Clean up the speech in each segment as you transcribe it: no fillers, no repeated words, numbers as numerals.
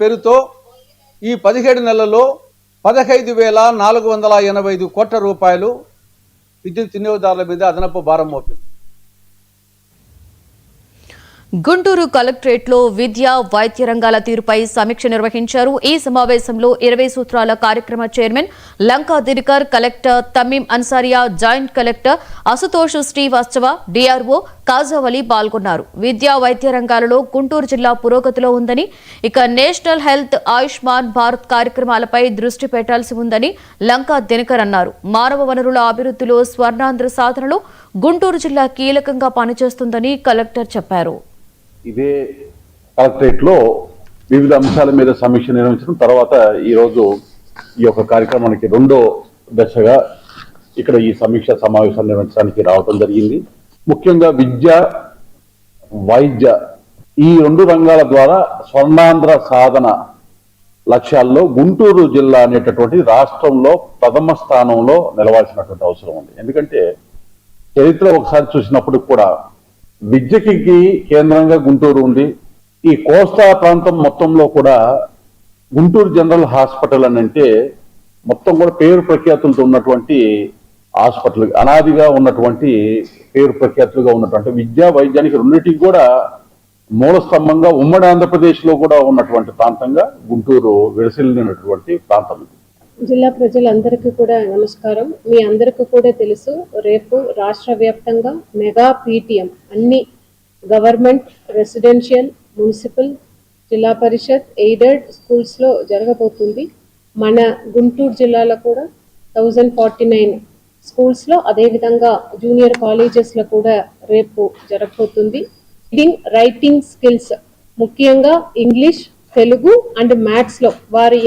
పేరుతో ఈ 17 నెలల్లో 15,485 కోట్ల రూపాయలు విద్యుత్ వినియోగదారుల మీద అదనపు భారం మోపింది. గుంటూరు కలెక్టరేట్లో విద్యా వైద్య రంగాల తీరుపై సమీక్ష నిర్వహించారు. ఈ సమావేశంలో 20 సూత్రాల కార్యక్రమ chairman Lanka Dinakar, collector Tamim Ansariya, joint collector Ashutosh Srivastava, DRO Kajavali పాల్గొన్నారు. విద్యా వైద్య రంగాలలో గుంటూరు జిల్లా పురోగతిలో ఉందని, ఇక నేషనల్ హెల్త్ ఆయుష్మాన్ భారత్ కార్యక్రమాలపై దృష్టి పెట్టాల్సి ఉందని లంకా దినకర్ అన్నారు. మానవ వనరుల అభివృద్ధిలో స్వర్ణాంధ్ర సాధనలో గుంటూరు జిల్లా కీలకంగా పనిచేస్తుందని కలెక్టర్ చెప్పారు. ఇదే కలెక్టరేట్ లో వివిధ అంశాల మీద సమీక్ష నిర్వహించడం తర్వాత ఈ రోజు ఈ యొక్క కార్యక్రమానికి రెండో దశగా ఇక్కడ ఈ సమీక్ష సమావేశాలు నిర్వహించడానికి రావడం జరిగింది. ముఖ్యంగా విద్య, వైద్య ఈ రెండు రంగాల ద్వారా స్వర్ణాంధ్ర సాధన లక్ష్యాల్లో గుంటూరు జిల్లా అనేటటువంటి రాష్ట్రంలో ప్రథమ స్థానంలో నిలవాల్సినటువంటి అవసరం ఉంది. ఎందుకంటే చరిత్ర ఒకసారి చూసినప్పుడు కూడా విద్యకి కేంద్రంగా గుంటూరు ఉంది. ఈ కోస్తా ప్రాంతం మొత్తంలో కూడా గుంటూరు జనరల్ హాస్పిటల్ అని అంటే మొత్తం కూడా పేరు ప్రఖ్యాతులతో ఉన్నటువంటి హాస్పిటల్, అనాదిగా ఉన్నటువంటి పేరు ప్రఖ్యాతులుగా ఉన్నటువంటి విద్యా వైద్యానికి రెండింటికి కూడా మూల స్తంభంగా ఉమ్మడి ఆంధ్రప్రదేశ్ లో కూడా ఉన్నటువంటి ప్రాంతంగా గుంటూరు విరసిల్లినటువంటి ప్రాంతం. జిల్లా ప్రజలందరికీ కూడా నమస్కారం. మీ అందరికీ కూడా తెలుసు, రేపు రాష్ట్ర వ్యాప్తంగా మెగా పీటీఎం అన్ని గవర్నమెంట్, రెసిడెన్షియల్, మున్సిపల్, జిల్లా పరిషత్, ఎయిడెడ్ స్కూల్స్లో జరగబోతుంది. మన గుంటూరు జిల్లాలో కూడా 1049 స్కూల్స్లో, అదేవిధంగా జూనియర్ కాలేజెస్లో కూడా రేపు జరగబోతుంది. రీడింగ్, రైటింగ్ స్కిల్స్, ముఖ్యంగా ఇంగ్లీష్, తెలుగు అండ్ మ్యాథ్స్ లో వారి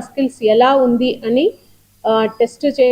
స్కిల్స్ ఎలా ఉంది అని టెస్ట్ చేయడం